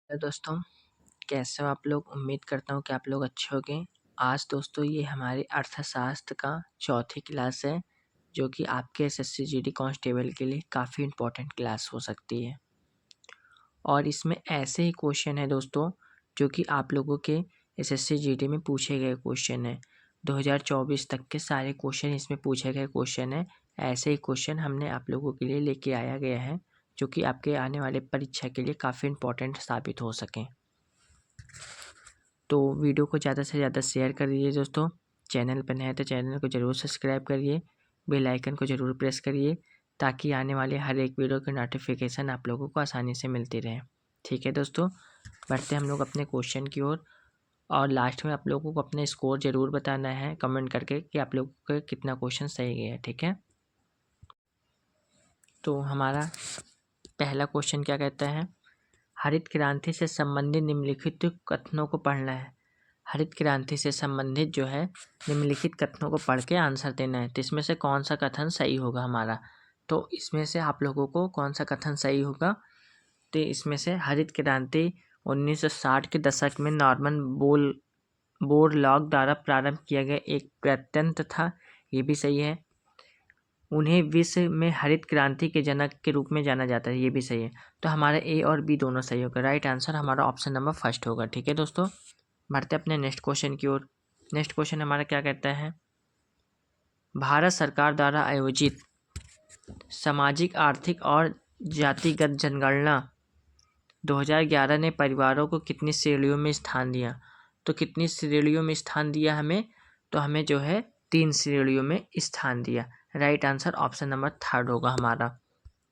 Hello दोस्तों, कैसे हो आप लोग। उम्मीद करता हूँ कि आप लोग अच्छे होंगे। आज दोस्तों ये हमारी अर्थशास्त्र का चौथी क्लास है, जो कि आपके एसएससी जीडी कांस्टेबल के लिए काफ़ी इम्पोर्टेंट क्लास हो सकती है। और इसमें ऐसे ही क्वेश्चन है दोस्तों, जो कि आप लोगों के एसएससी जीडी में पूछे गए क्वेश्चन है। 2024 तक के सारे क्वेश्चन इसमें पूछे गए क्वेश्चन है। ऐसे ही क्वेश्चन हमने आप लोगों के लिए लेके आया गया है, जो कि आपके आने वाले परीक्षा के लिए काफ़ी इम्पोर्टेंट साबित हो सकें। तो वीडियो को ज़्यादा से ज़्यादा शेयर कर दीजिए दोस्तों। चैनल पर नए हैं तो चैनल को ज़रूर सब्सक्राइब करिए, बेल आइकन को ज़रूर प्रेस करिए, ताकि आने वाले हर एक वीडियो की नोटिफिकेशन आप लोगों को आसानी से मिलती रहे। ठीक है दोस्तों, बढ़ते हम लोग अपने क्वेश्चन की ओर। और लास्ट में आप लोगों को अपने स्कोर ज़रूर बताना है कमेंट करके कि आप लोगों का कितना क्वेश्चन सही गया है। ठीक है, तो हमारा पहला क्वेश्चन क्या कहता है, हरित क्रांति से संबंधित निम्नलिखित कथनों को पढ़ना है। हरित क्रांति से संबंधित जो है निम्नलिखित कथनों को पढ़ के आंसर देना है। तो इसमें से कौन सा कथन सही होगा हमारा, तो इसमें से आप लोगों को कौन सा कथन सही होगा, तो इसमें से हरित क्रांति 1960 के दशक में नॉर्मन बोरलॉग द्वारा प्रारंभ किया गया एक प्रत्यंत था, ये भी सही है। उन्हें विश्व में हरित क्रांति के जनक के रूप में जाना जाता है, ये भी सही है। तो हमारा ए और बी दोनों सही होगा। राइट आंसर हमारा ऑप्शन नंबर फर्स्ट होगा। ठीक है दोस्तों, बढ़ते अपने नेक्स्ट क्वेश्चन की ओर। नेक्स्ट क्वेश्चन हमारा क्या कहता है, भारत सरकार द्वारा आयोजित सामाजिक आर्थिक और जातिगत जनगणना 2011 ने परिवारों को कितनी श्रेणियों में स्थान दिया। तो कितनी श्रेणियों में स्थान दिया हमें, तो हमें जो है 3 श्रेणियों में स्थान दिया। Right answer option number third होगा हमारा।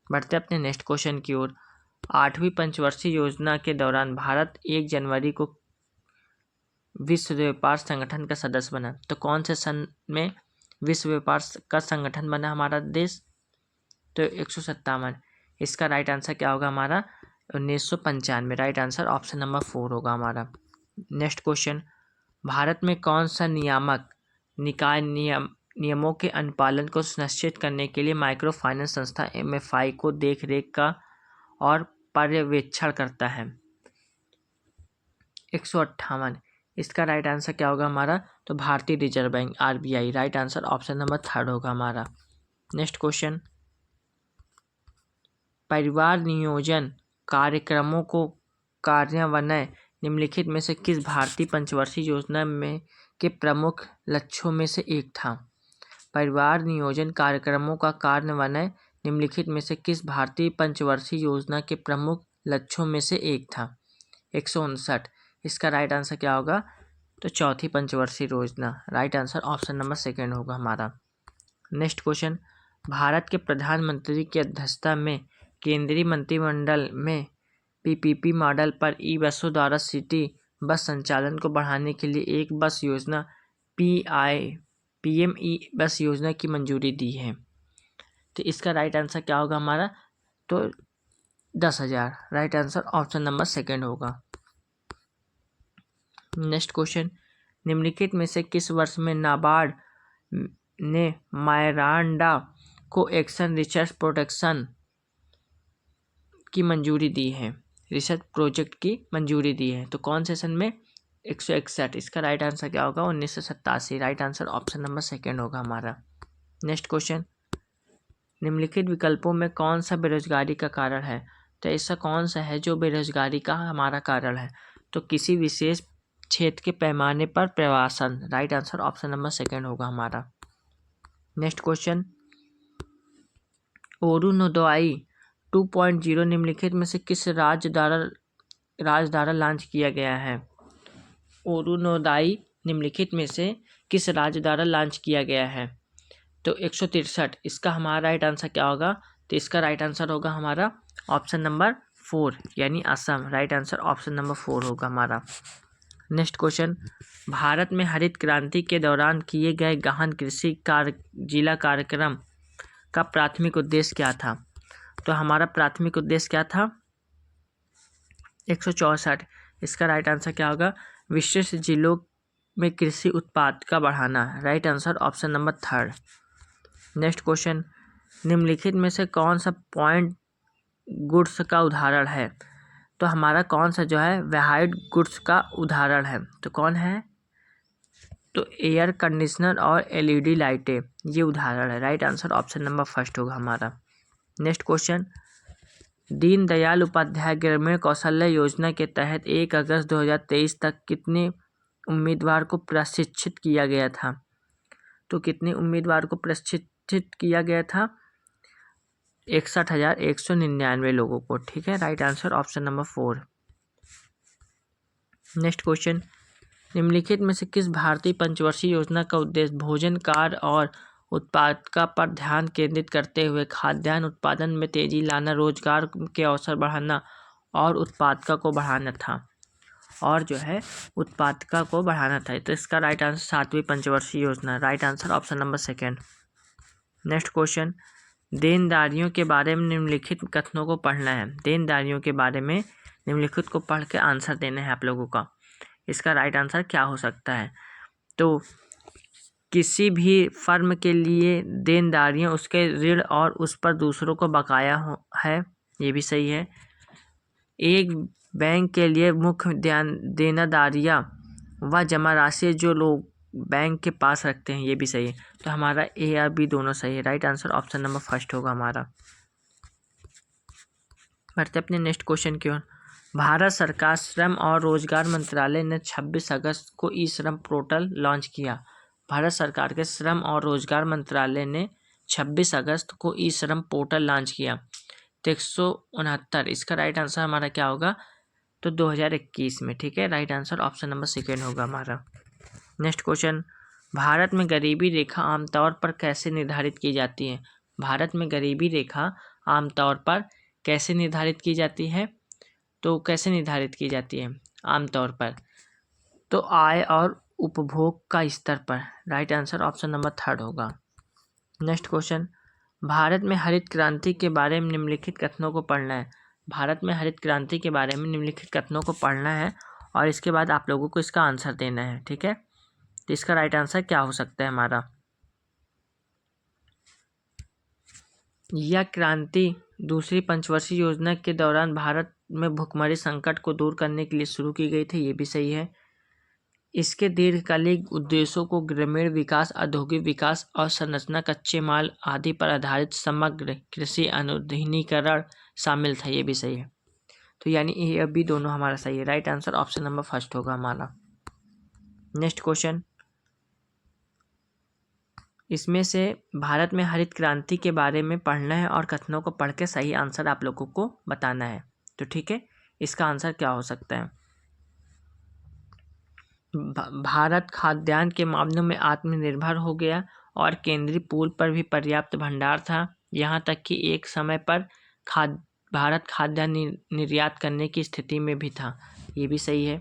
बढ़ते अपने नेक्स्ट क्वेश्चन की ओर। 8वीं पंचवर्षीय योजना के दौरान भारत 1 जनवरी को विश्व व्यापार संगठन का सदस्य बना। तो कौन से सन में विश्व व्यापार का संगठन बना हमारा देश, तो 157। इसका राइट आंसर क्या होगा हमारा, 1995। राइट आंसर ऑप्शन नंबर 4 होगा हमारा। नेक्स्ट क्वेश्चन, भारत में कौन सा नियामक निकाय नियमों के अनुपालन को सुनिश्चित करने के लिए माइक्रो फाइनेंस संस्था MFI को देखरेख का और पर्यवेक्षण करता है। 158। इसका राइट आंसर क्या होगा हमारा, तो भारतीय reserve bank RBI। Right answer option number third होगा हमारा। नेक्स्ट क्वेश्चन, परिवार नियोजन कार्यक्रमों को कार्यान्वयन निम्नलिखित में से किस भारतीय पंचवर्षीय योजना में के प्रमुख लक्ष्यों में से एक था। परिवार नियोजन कार्यक्रमों का कार्यान्वयन निम्नलिखित में से किस भारतीय पंचवर्षीय योजना के प्रमुख लक्ष्यों में से एक था। 159। इसका राइट आंसर क्या होगा, तो चौथी पंचवर्षीय योजना। Right answer option number second होगा हमारा। नेक्स्ट क्वेश्चन, भारत के प्रधानमंत्री की अध्यक्षता में केंद्रीय मंत्रिमंडल में PPP मॉडल पर ई बसों द्वारा सिटी बस संचालन को बढ़ाने के लिए एक बस योजना PME बस योजना की मंजूरी दी है। तो इसका राइट आंसर क्या होगा हमारा, तो 10,000। Right answer option number second होगा। नेक्स्ट क्वेश्चन, निम्नलिखित में से किस वर्ष में नाबार्ड ने मायरांडा को एक्शन रिसर्च प्रोटेक्शन की मंजूरी दी है, रिसर्च प्रोजेक्ट की मंजूरी दी है। तो कौन से सन में, 161। इसका राइट आंसर क्या होगा, 1987। Right answer option number second होगा हमारा। नेक्स्ट क्वेश्चन, निम्नलिखित विकल्पों में कौन सा बेरोजगारी का कारण है। तो ऐसा कौन सा है जो बेरोजगारी का हमारा कारण है, तो किसी विशेष क्षेत्र के पैमाने पर प्रवासन। Right answer option number second होगा हमारा। नेक्स्ट क्वेश्चन, अरुणोदय 2.0 निम्नलिखित में से किस राज्य द्वारा लॉन्च किया गया है। अरुणोदय निम्नलिखित में से किस राज्य द्वारा लॉन्च किया गया है, तो 163। इसका हमारा राइट आंसर क्या होगा, तो इसका राइट आंसर होगा हमारा ऑप्शन नंबर 4 यानी Assam. Right answer option number 4 होगा हमारा। नेक्स्ट क्वेश्चन, भारत में हरित क्रांति के दौरान किए गए गहन कृषि जिला कार्यक्रम का प्राथमिक उद्देश्य क्या था। तो हमारा प्राथमिक उद्देश्य क्या था, 164। इसका राइट आंसर क्या होगा, विशिष्ट जिलों में कृषि उत्पाद का बढ़ाना। Right answer option number third. Next question, निम्नलिखित में से कौन सा पॉइंट गुड्स का उदाहरण है। तो हमारा कौन सा जो है व्हाइट गुड्स का उदाहरण है, तो कौन है, तो एयर कंडीशनर और एलईडी लाइटें, ये उदाहरण है। Right answer option number first होगा हमारा। नेक्स्ट क्वेश्चन, दीनदयाल उपाध्याय ग्रामीण कौशल्य योजना के तहत 1 अगस्त 2023 तक कितने उम्मीदवार को प्रशिक्षित किया गया था, तो कितने उम्मीदवार को प्रशिक्षित किया गया था, 61,199 लोगों को। ठीक है, right answer option number 4। Next question, निम्नलिखित में से किस भारतीय पंचवर्षीय योजना का उद्देश्य भोजन कार्य और उत्पादकता पर ध्यान केंद्रित करते हुए खाद्यान्न उत्पादन में तेजी लाना, रोजगार के अवसर बढ़ाना और उत्पादकता को बढ़ाना था, और जो है उत्पादकता को बढ़ाना था। तो इसका राइट आंसर 7वीं पंचवर्षीय योजना, right answer option number 2। Next question, देनदारियों के बारे में निम्नलिखित कथनों को पढ़ना है। देनदारियों के बारे में निम्नलिखित को पढ़ के आंसर देना है आप लोगों का। इसका राइट आंसर क्या हो सकता है, तो किसी भी फर्म के लिए देनदारियां उसके ऋण और उस पर दूसरों को बकाया है, ये भी सही है। एक बैंक के लिए मुख्य देनदारियां व जमा राशि जो लोग बैंक के पास रखते हैं, ये भी सही है। तो हमारा ए और बी दोनों सही है। Right answer option number first होगा हमारा। बढ़ते अपने नेक्स्ट क्वेश्चन की ओर। भारत सरकार श्रम और रोजगार मंत्रालय ने 26 अगस्त को ई श्रम पोर्टल लॉन्च किया। भारत सरकार के श्रम और रोजगार मंत्रालय ने 26 अगस्त को ई श्रम पोर्टल लॉन्च किया। तो 169, इसका राइट आंसर हमारा क्या होगा, तो 2021 में। ठीक है, राइट आंसर ऑप्शन नंबर 2 होगा हमारा। नेक्स्ट क्वेश्चन, भारत में गरीबी रेखा आमतौर पर कैसे निर्धारित की जाती है। भारत में गरीबी रेखा आमतौर पर कैसे निर्धारित की जाती है, तो कैसे निर्धारित की जाती है आमतौर पर, तो आय और उपभोग का स्तर पर। राइट आंसर ऑप्शन नंबर 3 होगा। नेक्स्ट क्वेश्चन, भारत में हरित क्रांति के बारे में निम्नलिखित कथनों को पढ़ना है। भारत में हरित क्रांति के बारे में निम्नलिखित कथनों को पढ़ना है और इसके बाद आप लोगों को इसका आंसर देना है। ठीक है, तो इसका राइट आंसर क्या हो सकता है हमारा, यह क्रांति दूसरी पंचवर्षीय योजना के दौरान भारत में भुखमरी संकट को दूर करने के लिए शुरू की गई थी, ये भी सही है। इसके दीर्घकालिक उद्देश्यों को ग्रामीण विकास, औद्योगिक विकास और संरचना, कच्चे माल आदि पर आधारित समग्र कृषि अनुधुनीकरण शामिल था, ये भी सही है। तो यानी ए और बी दोनों हमारा सही है। Right answer option number first होगा हमारा। नेक्स्ट क्वेश्चन, इसमें से भारत में हरित क्रांति के बारे में पढ़ना है और कथनों को पढ़ के सही आंसर आप लोगों को बताना है। तो ठीक है, इसका आंसर क्या हो सकता है, भारत खाद्यान्न के मामलों में आत्मनिर्भर हो गया और केंद्रीय पूल पर भी पर्याप्त भंडार था, यहाँ तक कि एक समय पर भारत खाद्यान्न निर्यात करने की स्थिति में भी था, ये भी सही है।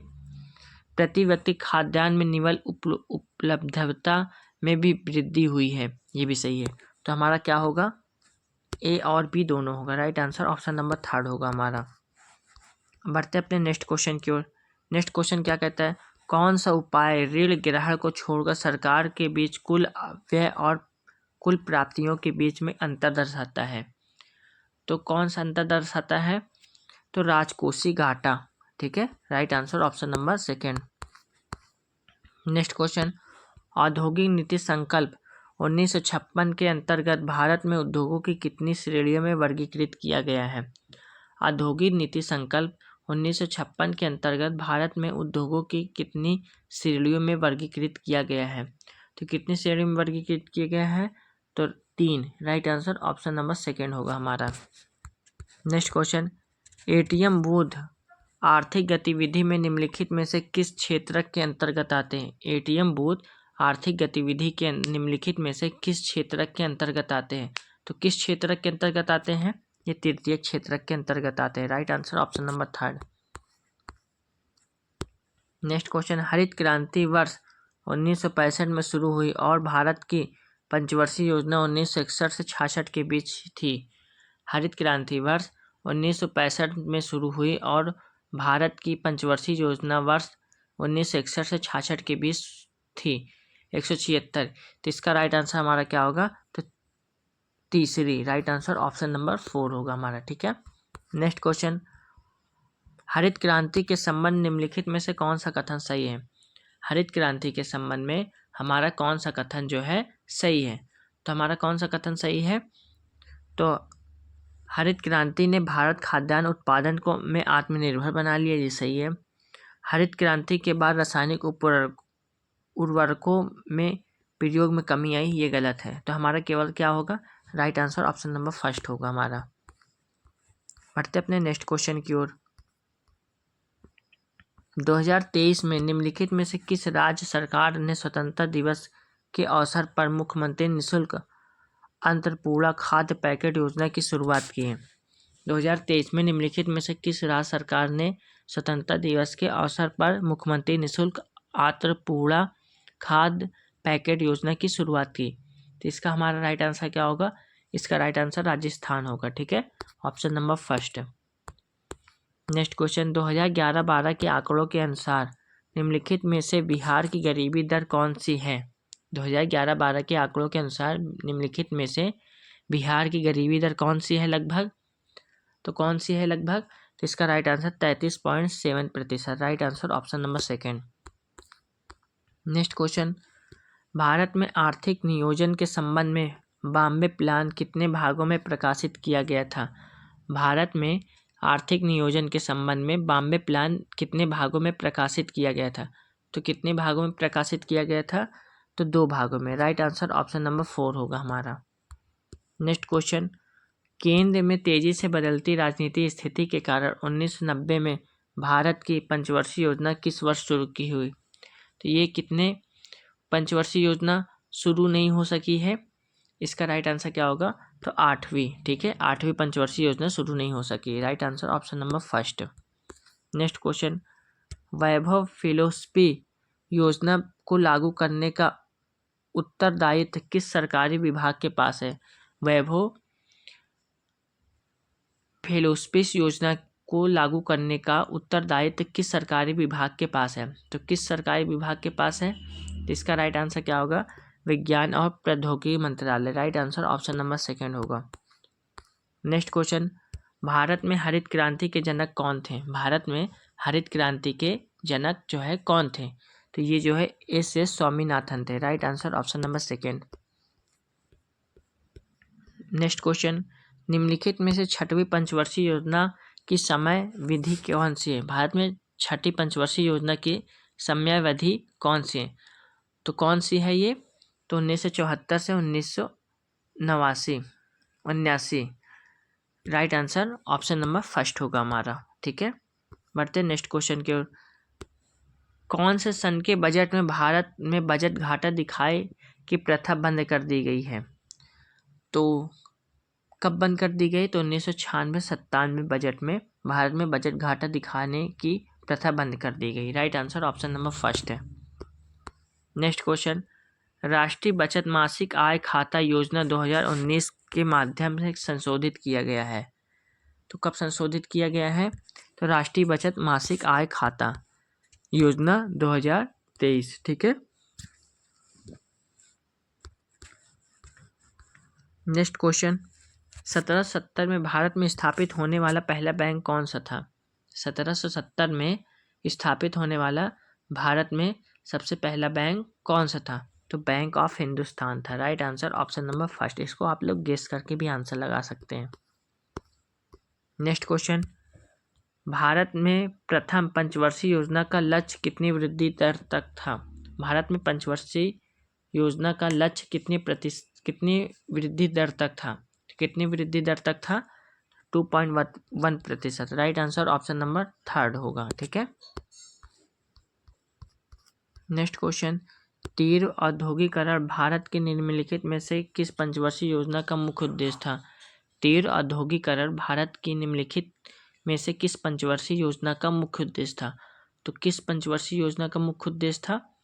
प्रति व्यक्ति खाद्यान्न में निवल उपलब्धता में भी वृद्धि हुई है, ये भी सही है। तो हमारा क्या होगा, ए और बी दोनों होगा। राइट आंसर ऑप्शन नंबर 3 होगा हमारा। बढ़ते अपने नेक्स्ट क्वेश्चन की ओर। नेक्स्ट क्वेश्चन क्या कहता है, कौन सा उपाय ऋण ग्रहण को छोड़कर सरकार के बीच कुल व्यय और कुल प्राप्तियों के बीच में अंतर दर्शाता है, तो कौन सा अंतर दर्शाता है, तो राजकोषीय घाटा। ठीक है, right answer option number 2। Next question, औद्योगिक नीति संकल्प 1956 के अंतर्गत भारत में उद्योगों की कितनी श्रेणियों में वर्गीकृत किया गया है। औद्योगिक नीति संकल्प 1956 के अंतर्गत भारत में उद्योगों की कितनी श्रेणियों में वर्गीकृत किया गया है, तो कितनी श्रेणियों में वर्गीकृत किया गया है, तो 3। राइट आंसर ऑप्शन नंबर 2 होगा हमारा। नेक्स्ट क्वेश्चन, एटीएम बूथ आर्थिक गतिविधि में निम्नलिखित में से किस क्षेत्र के अंतर्गत आते हैं। एटीएम बूथ आर्थिक गतिविधि के निम्नलिखित में से किस क्षेत्र के अंतर्गत आते हैं, तो किस क्षेत्र के अंतर्गत आते हैं, ये तृतीय क्षेत्र के अंतर्गत आते हैं। Right answer option number 3। Next question, हरित क्रांति वर्ष 1965 में शुरू हुई और भारत की पंचवर्षीय योजना 1961 से 66 के बीच थी। हरित क्रांति वर्ष 1965 में शुरू हुई और भारत की पंचवर्षीय योजना वर्ष 1961 से 66 के बीच थी, 176। तो इसका राइट आंसर हमारा क्या होगा, तो तीसरी। राइट आंसर ऑप्शन नंबर 4 होगा हमारा। ठीक है, नेक्स्ट क्वेश्चन, हरित क्रांति के संबंध निम्नलिखित में से कौन सा कथन सही है? हरित क्रांति के संबंध में हमारा कौन सा कथन जो है सही है? तो हमारा कौन सा कथन सही है? तो हरित क्रांति ने भारत खाद्यान्न उत्पादन को में आत्मनिर्भर बना लिया, ये सही है। हरित क्रांति के बाद रासायनिक उर्वरकों में प्रयोग में कमी आई, ये गलत है। तो हमारा केवल क्या होगा? Right answer option number first होगा हमारा। बढ़ते अपने नेक्स्ट क्वेश्चन की ओर। 2023 में निम्नलिखित में से किस राज्य सरकार ने स्वतंत्रता दिवस के अवसर पर मुख्यमंत्री निःशुल्क अन्नपूर्णा खाद्य पैकेट योजना की शुरुआत की है? 2023 में निम्नलिखित में से किस राज्य सरकार ने स्वतंत्रता दिवस के अवसर पर मुख्यमंत्री निःशुल्क अन्नपूर्णा खाद्य पैकेट योजना की शुरुआत की? तो इसका हमारा राइट आंसर क्या होगा? इसका राइट आंसर राजस्थान होगा। ठीक है, option number first. Next question, 2011-12 के आंकड़ों के अनुसार निम्नलिखित में से बिहार की गरीबी दर कौन सी है? 2011-12 के आंकड़ों के अनुसार निम्नलिखित में से बिहार की गरीबी दर कौन सी है लगभग? तो कौन सी है लगभग? तो इसका right answer 33.7%। Right answer option number second. Next question, Bharat में आर्थिक नियोजन के संबंध में बॉम्बे प्लान कितने भागों में प्रकाशित किया गया था? भारत में आर्थिक नियोजन के संबंध में बॉम्बे प्लान कितने भागों में प्रकाशित किया गया था? तो कितने भागों में प्रकाशित किया गया था? तो 2 भागों में। राइट आंसर ऑप्शन नंबर 4 होगा हमारा। नेक्स्ट क्वेश्चन, केंद्र में तेजी से बदलती राजनीतिक स्थिति के कारण 1990 में भारत की पंचवर्षीय योजना किस वर्ष शुरू की हुई? तो ये कितने पंचवर्षीय योजना शुरू नहीं हो सकी है? इसका राइट आंसर क्या होगा? तो 8वीं। ठीक है, 8वीं पंचवर्षीय योजना शुरू नहीं हो सकी। Right answer option number first. Next question, वैभव फिलोसफी योजना को लागू करने का उत्तरदायित्व किस सरकारी विभाग के पास है? वैभव फेलोशिप योजना को लागू करने का उत्तरदायित्व किस सरकारी विभाग के पास है? तो किस सरकारी विभाग के पास है? तो इसका राइट आंसर क्या होगा? विज्ञान और प्रौद्योगिकी मंत्रालय। Right answer option number second होगा। नेक्स्ट क्वेश्चन, भारत में हरित क्रांति के जनक कौन थे? भारत में हरित क्रांति के जनक जो है कौन थे? तो ये जो है S.S. स्वामीनाथन थे। Right answer option number second. Next question, निम्नलिखित में से छठवीं पंचवर्षीय योजना की समय विधि कौन सी है? भारत में छठी पंचवर्षीय योजना की समयावधि कौन सी है? तो कौन सी है ये? तो 1974 से 1979। Right answer option number first होगा हमारा। ठीक है, बढ़ते नेक्स्ट क्वेश्चन की ओर। कौन से सन के बजट में भारत में बजट घाटा दिखाए की प्रथा बंद कर दी गई है? तो कब बंद कर दी गई? तो 1996-97 बजट में भारत में बजट घाटा दिखाने की प्रथा बंद कर दी गई। Right answer option number first है। नेक्स्ट क्वेश्चन, राष्ट्रीय बचत मासिक आय खाता योजना 2019 के माध्यम से संशोधित किया गया है। तो कब संशोधित किया गया है? तो राष्ट्रीय बचत मासिक आय खाता योजना 2023। ठीक है, नेक्स्ट क्वेश्चन, 1770 में भारत में स्थापित होने वाला पहला बैंक कौन सा था? 1770 में स्थापित होने वाला भारत में सबसे पहला बैंक कौन सा था? तो बैंक ऑफ हिंदुस्तान था। Right answer option number first. इसको आप लोग गेस करके भी आंसर लगा सकते हैं। नेक्स्ट क्वेश्चन, भारत में प्रथम पंचवर्षीय योजना का लक्ष्य कितनी वृद्धि दर तक था? भारत में पंचवर्षीय योजना का लक्ष्य कितनी वृद्धि दर तक था? कितनी वृद्धि दर तक था? 2.1%। Right answer option number third होगा। ठीक है, नेक्स्ट क्वेश्चन, तीव्र औद्योगिकरण भारत के निम्नलिखित में से किस पंचवर्षीय योजना का मुख्य उद्देश्य था? तीव्र औद्योगिकरण भारत की निम्नलिखित में से किस पंचवर्षीय योजना का मुख्य उद्देश्य था? तो किस पंचवर्षीय योजना का मुख्य उद्देश्य था?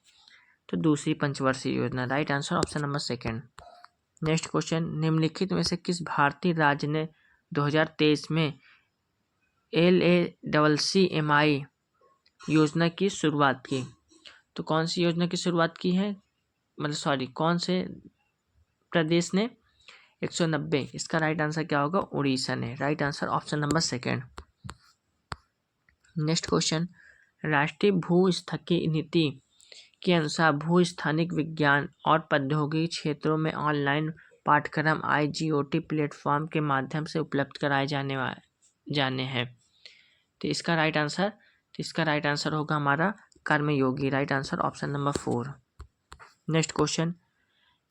तो दूसरी पंचवर्षीय योजना। Right answer option number second. Next question, निम्नलिखित में से किस भारतीय राज्य ने 2023 में LACCMI योजना की शुरुआत की? तो कौन सी योजना की शुरुआत की है? कौन से प्रदेश ने? 190। इसका राइट आंसर क्या होगा? उड़ीसा ने। Right answer option number second. Next question, राष्ट्रीय भू-स्थैतिकी नीति के अनुसार भू-स्थानिक विज्ञान और प्रौद्योगिकी क्षेत्रों में ऑनलाइन पाठ्यक्रम IGOT प्लेटफॉर्म के माध्यम से उपलब्ध कराए जाने हैं। तो इसका राइट आंसर होगा हमारा कर्मयोगी। Right answer option number 4। Next question,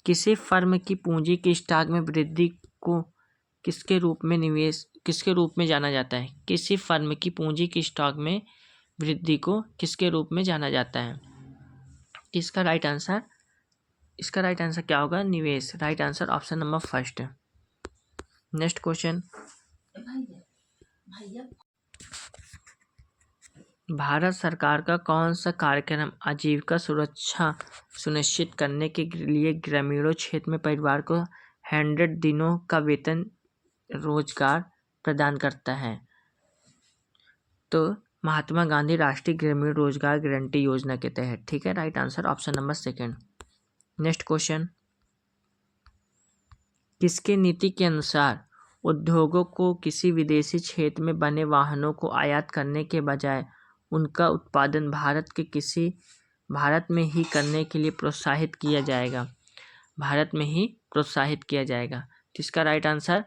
किसी फर्म की पूंजी की स्टॉक में वृद्धि को किसके रूप में जाना जाता है? किसी फर्म की पूंजी की स्टॉक में वृद्धि को किसके रूप में जाना जाता है? इसका राइट आंसर क्या होगा? निवेश। Right answer option number 1। Next question, Bharat सरकार का कौन सा कार्यक्रम आजीविका सुरक्षा सुनिश्चित करने के लिए ग्रामीणों क्षेत्र में परिवार को 100 दिनों का वेतन रोजगार प्रदान करता है? तो महात्मा गांधी राष्ट्रीय ग्रामीण रोजगार गारंटी योजना के तहत। ठीक है, right answer option number 2। Next question, किसके नीति के अनुसार उद्योगों को किसी विदेशी क्षेत्र में बने वाहनों को आयात करने के बजाय उनका उत्पादन भारत में ही करने के लिए प्रोत्साहित किया जाएगा? तो इसका राइट आंसर,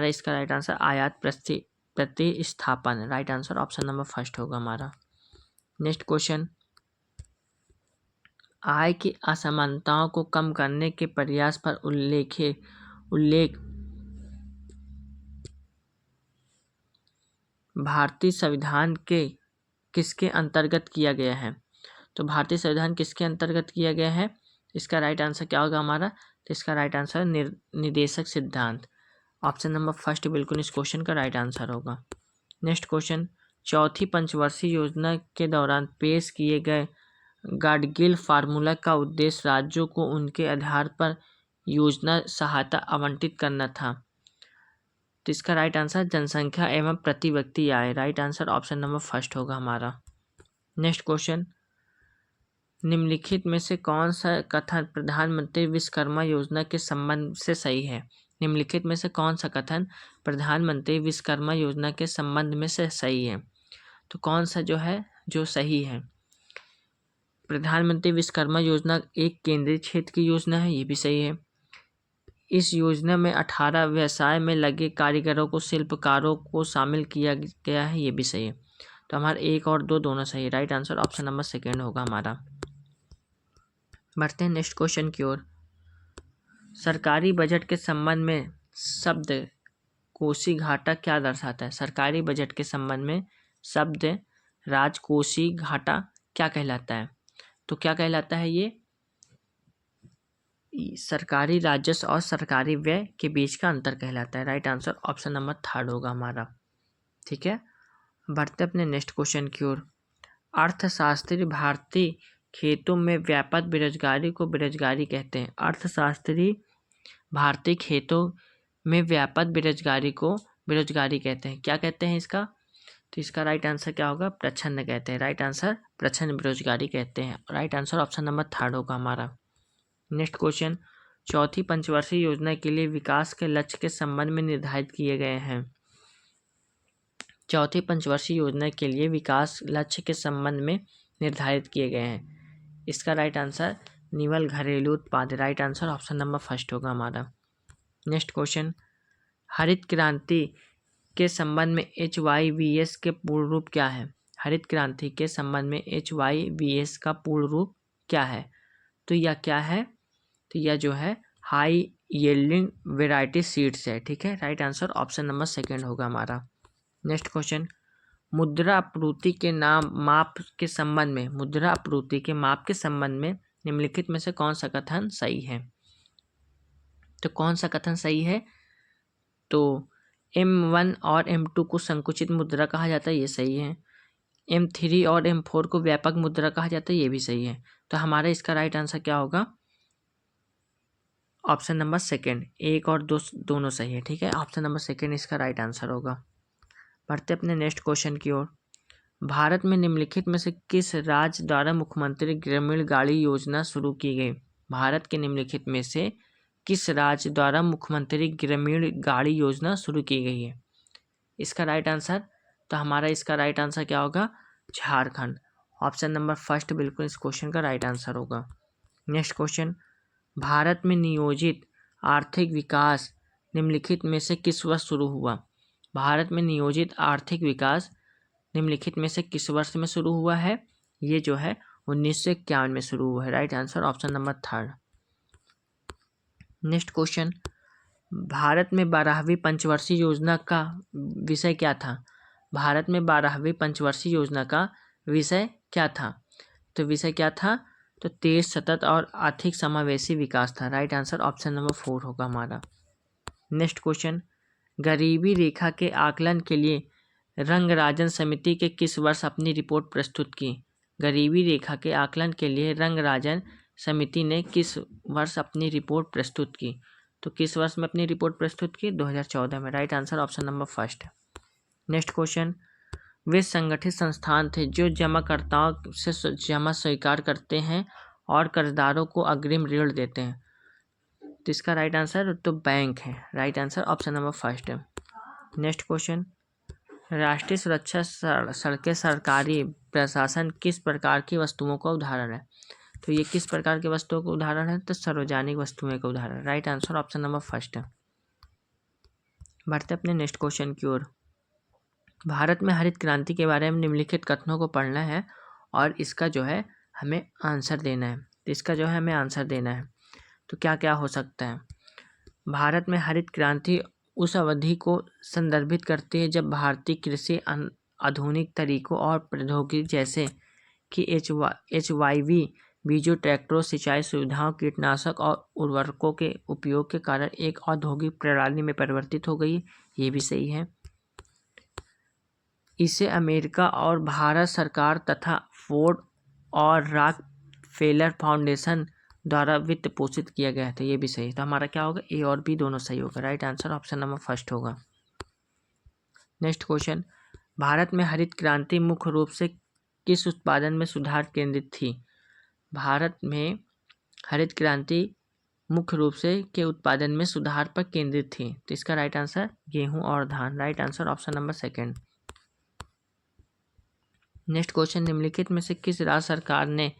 इसका राइट आंसर आयात प्रतिस्थापन। राइट आंसर ऑप्शन नंबर 1 होगा हमारा। नेक्स्ट क्वेश्चन, आय की असमानताओं को कम करने के प्रयास पर उल्लेख भारतीय संविधान के किसके अंतर्गत किया गया है? तो भारतीय संविधान किसके अंतर्गत किया गया है? इसका राइट आंसर क्या होगा हमारा? तो इसका राइट आंसर निर्देशक सिद्धांत। ऑप्शन नंबर 1 बिल्कुल इस क्वेश्चन का राइट आंसर होगा। नेक्स्ट क्वेश्चन, चौथी पंचवर्षीय योजना के दौरान पेश किए गए गाडगिल फार्मूला का उद्देश्य राज्यों को उनके आधार पर योजना सहायता आवंटित करना था। तो इसका राइट आंसर जनसंख्या एवं प्रति व्यक्ति आय। राइट आंसर ऑप्शन नंबर 1 होगा हमारा। नेक्स्ट क्वेश्चन, निम्नलिखित में से कौन सा कथन प्रधानमंत्री विश्वकर्मा योजना के संबंध से सही है? निम्नलिखित में से कौन सा कथन प्रधानमंत्री विश्वकर्मा योजना के संबंध में से सही है? तो कौन सा जो सही है? प्रधानमंत्री विश्वकर्मा योजना एक केंद्रीय क्षेत्र की योजना है, ये भी सही है। इस योजना में 18 व्यवसाय में लगे कारीगरों को, शिल्पकारों को शामिल किया गया है, ये भी सही है। तो हमारा 1 और 2 दोनों सही है। राइट आंसर ऑप्शन नंबर 2 होगा हमारा। बढ़ते हैं नेक्स्ट क्वेश्चन की ओर। सरकारी बजट के संबंध में शब्द कोसी घाटा क्या दर्शाता है? सरकारी बजट के संबंध में शब्द राजकोषीय घाटा क्या कहलाता है? तो क्या कहलाता है? ये सरकारी राजस्व और सरकारी व्यय के बीच का अंतर कहलाता है। राइट आंसर ऑप्शन नंबर 3 होगा हमारा। ठीक है, बढ़ते अपने नेक्स्ट क्वेश्चन की ओर। अर्थशास्त्री भारतीय खेतों में व्यापक बेरोजगारी को बेरोजगारी कहते हैं। अर्थशास्त्री भारतीय खेतों में व्यापक बेरोजगारी को बेरोजगारी कहते हैं। क्या कहते हैं इसका? तो इसका राइट आंसर क्या होगा? प्रच्छन्न कहते हैं। राइट आंसर प्रच्छन्न बेरोजगारी कहते हैं। राइट आंसर ऑप्शन नंबर 3 होगा हमारा। नेक्स्ट क्वेश्चन, चौथी पंचवर्षीय योजना के लिए विकास के लक्ष्य के संबंध में निर्धारित किए गए हैं। चौथी पंचवर्षीय योजना के लिए विकास लक्ष्य के संबंध में निर्धारित किए गए हैं। इसका राइट आंसर निवल घरेलू उत्पाद। राइट आंसर ऑप्शन नंबर 1 होगा हमारा। नेक्स्ट क्वेश्चन, हरित क्रांति के संबंध में HYVS के पूर्ण रूप क्या है? हरित क्रांति के संबंध में HYVS का पूर्ण रूप क्या है? तो यह क्या है? तो यह जो है हाई यील्डिंग वेराइटी सीड्स है। ठीक है, राइट आंसर ऑप्शन नंबर 2 होगा हमारा। नेक्स्ट क्वेश्चन, मुद्रा आपूर्ति के माप के संबंध में निम्नलिखित में से कौन सा कथन सही है? तो कौन सा कथन सही है? तो M1 और M2 को संकुचित मुद्रा कहा जाता है, ये सही है। M3 और M4 को व्यापक मुद्रा कहा जाता है, ये भी सही है। तो हमारा इसका राइट आंसर क्या होगा? Option number 2। 1 और 2 दोनों सही है। ठीक है, ऑप्शन नंबर 2 इसका राइट आंसर होगा। बढ़ते अपने नेक्स्ट क्वेश्चन की ओर। भारत में निम्नलिखित में से किस राज्य द्वारा मुख्यमंत्री ग्रामीण गाड़ी योजना शुरू की गई? भारत के निम्नलिखित में से किस राज्य द्वारा मुख्यमंत्री ग्रामीण गाड़ी योजना शुरू की गई है? इसका राइट आंसर तो हमारा इसका राइट आंसर क्या होगा? झारखंड। ऑप्शन नंबर फर्स्ट बिल्कुल इस क्वेश्चन का राइट आंसर होगा। नेक्स्ट क्वेश्चन, भारत में नियोजित आर्थिक विकास निम्नलिखित में से किस वर्ष शुरू हुआ? भारत में नियोजित आर्थिक विकास निम्नलिखित में से किस वर्ष में शुरू हुआ है? ये जो है 1951 में शुरू हुआ है। Right answer option number third. Next question, Bharat में 12वीं पंचवर्षीय योजना का विषय क्या था? भारत में 12वीं पंचवर्षीय योजना का विषय क्या था? तो विषय क्या था? तो तेज, सतत और आर्थिक समावेशी विकास था। राइट आंसर ऑप्शन नंबर 4 होगा हमारा। नेक्स्ट क्वेश्चन, गरीबी रेखा के आकलन के लिए रंगराजन समिति के किस वर्ष अपनी रिपोर्ट प्रस्तुत की? गरीबी रेखा के आकलन के लिए रंगराजन समिति ने किस वर्ष अपनी रिपोर्ट प्रस्तुत की? तो किस वर्ष में अपनी रिपोर्ट प्रस्तुत की? 2014 में। Right answer option number first. Next question, वे संगठित संस्थान थे जो जमाकर्ताओं से जमा स्वीकार करते हैं और कर्जदारों को अग्रिम ऋण देते हैं। तो इसका राइट आंसर तो बैंक है। Right answer option number first है। नेक्स्ट क्वेश्चन, राष्ट्रीय सुरक्षा सड़कें सरकारी प्रशासन किस प्रकार की वस्तुओं का उदाहरण है? तो ये किस प्रकार की वस्तुओं का उदाहरण है? तो सार्वजनिक वस्तुओं का उदाहरण। Right answer option number first है। बढ़ते अपने नेक्स्ट क्वेश्चन की ओर। भारत में हरित क्रांति के बारे में निम्नलिखित कथनों को पढ़ना है और इसका जो है हमें आंसर देना है। तो इसका जो है हमें आंसर देना है। तो क्या क्या हो सकता है? भारत में हरित क्रांति उस अवधि को संदर्भित करती है जब भारतीय कृषि आधुनिक तरीकों और प्रौद्योगिकी जैसे कि HYV बीजों, ट्रैक्टरों, सिंचाई सुविधाओं, कीटनाशक और उर्वरकों के उपयोग के कारण एक औद्योगिक प्रणाली में परिवर्तित हो गई। ये भी सही है। इसे अमेरिका और भारत सरकार तथा फोर्ड और रॉकफेलर फाउंडेशन द्वारा वित्त पोषित किया गया था। ये भी सही। तो हमारा क्या होगा? ए और बी दोनों सही होगा। Right answer option number first होगा। नेक्स्ट क्वेश्चन, भारत में हरित क्रांति मुख्य रूप से किस उत्पादन में सुधार केंद्रित थी? भारत में हरित क्रांति मुख्य रूप से के उत्पादन में सुधार पर केंद्रित थी। तो इसका राइट आंसर गेहूं और धान। Right answer option number second. Next question, निम्नलिखित में से किस राज्य सरकार ने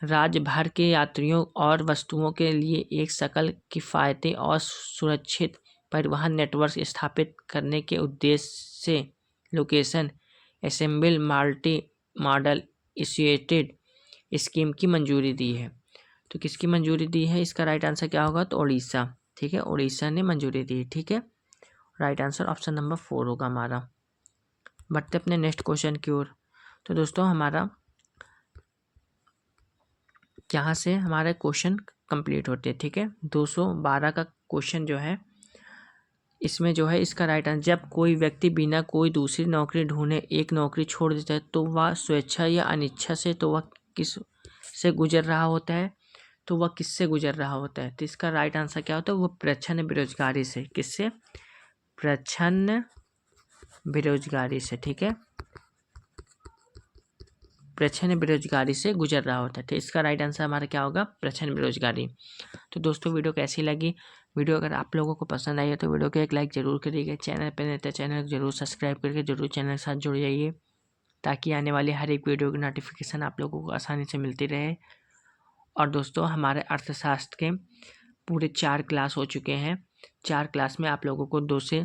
राज्य भर के यात्रियों और वस्तुओं के लिए एक सकल, किफ़ायती और सुरक्षित परिवहन नेटवर्क स्थापित करने के उद्देश्य से location assemble multi modal initiative scheme की मंजूरी दी है? तो किसकी मंजूरी दी है? इसका राइट आंसर क्या होगा? तो उड़ीसा। ठीक है, उड़ीसा ने मंजूरी दी। ठीक है, राइट आंसर ऑप्शन नंबर 4 होगा हमारा। बढ़ते अपने नेक्स्ट क्वेश्चन की ओर। तो दोस्तों हमारा यहाँ से हमारे क्वेश्चन कंप्लीट होते हैं। ठीक है, 212 का क्वेश्चन जो है इसमें जो है इसका राइट आंसर, जब कोई व्यक्ति बिना कोई दूसरी नौकरी ढूंढे एक नौकरी छोड़ देता है तो वह स्वेच्छा या अनिच्छा से तो वह किस से गुजर रहा होता है? तो वह किससे गुजर रहा होता है? तो इसका राइट आंसर क्या होता है? वह प्रच्छन्न बेरोजगारी से। किससे? प्रच्छन्न बेरोजगारी से। ठीक है, प्रच्छन्न बेरोजगारी से गुजर रहा होता है। तो इसका राइट आंसर हमारा क्या होगा? प्रच्छन्न बेरोजगारी। तो दोस्तों वीडियो कैसी लगी? वीडियो अगर आप लोगों को पसंद आई है तो वीडियो को एक लाइक जरूर करिएगा। चैनल पर नए तो चैनल जरूर सब्सक्राइब करके जरूर चैनल के साथ जुड़ जाइए ताकि आने वाली हर एक वीडियो की नोटिफिकेशन आप लोगों को आसानी से मिलती रहे। और दोस्तों हमारे अर्थशास्त्र के पूरे 4 क्लास हो चुके हैं। 4 क्लास में आप लोगों को 2 से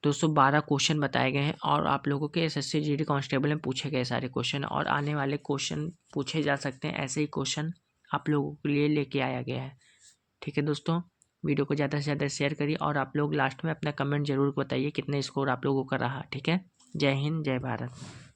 212 क्वेश्चन बताए गए हैं और आप लोगों के SSC GD कांस्टेबल में पूछे गए सारे क्वेश्चन और आने वाले क्वेश्चन पूछे जा सकते हैं। ऐसे ही क्वेश्चन आप लोगों के लिए लेके आया गया है। ठीक है दोस्तों, वीडियो को ज़्यादा से ज़्यादा शेयर करिए और आप लोग लास्ट में अपना कमेंट जरूर बताइए कितने स्कोर आप लोगों का रहा। ठीक है, जय हिंद, जय भारत।